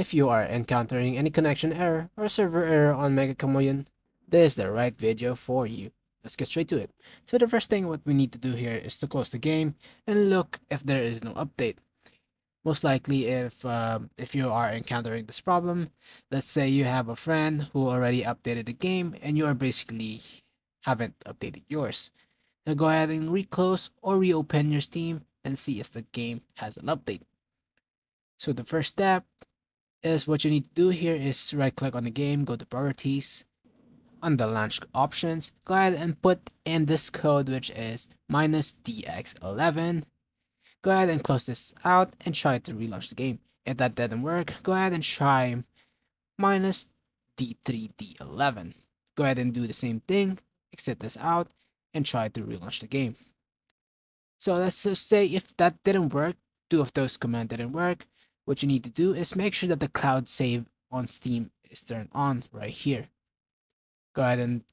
If you are encountering any connection error or server error on MECCHA CHAMELEON, this is the right video for you. Let's get straight to it. So the first thing what we need to do here is to close the game and look if there is no update. Most likely if you are encountering this problem, let's say you have a friend who already updated the game and you are basically haven't updated yours. Now go ahead and reclose or reopen your Steam and see if the game has an update. So the first step is what you need to do here is right click on the game, go to priorities. On the launch options, go ahead and put in this code, which is -DX11. Go ahead and close this out and try to relaunch the game. If that didn't work, go ahead and try -D3D11. Go ahead and do the same thing, exit this out, and try to relaunch the game. So let's just say if that didn't work, two of those commands didn't work, what you need to do is make sure that the cloud save on Steam is turned on right here. Go ahead and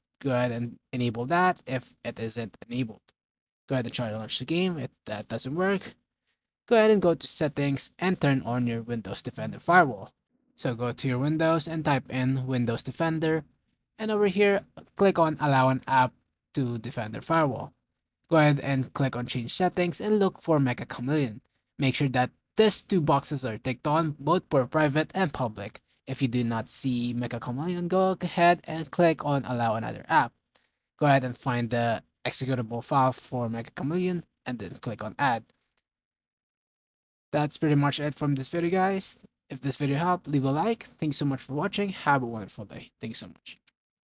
enable that if it isn't enabled. Go ahead and try to launch the game. If that doesn't work, go ahead and go to settings and turn on your Windows Defender firewall. So go to your Windows and type in Windows Defender, and over here click on allow an app to Defender firewall. Go ahead and click on change settings and look for MECCHA CHAMELEON. Make sure that these two boxes are ticked on, both for private and public. If you do not see MECCHA CHAMELEON, go ahead and click on allow another app. Go ahead and find the executable file for MECCHA CHAMELEON and then click on add. That's pretty much it from this video, guys. If this video helped, leave a like. Thanks so much for watching. Have a wonderful day. Thanks so much.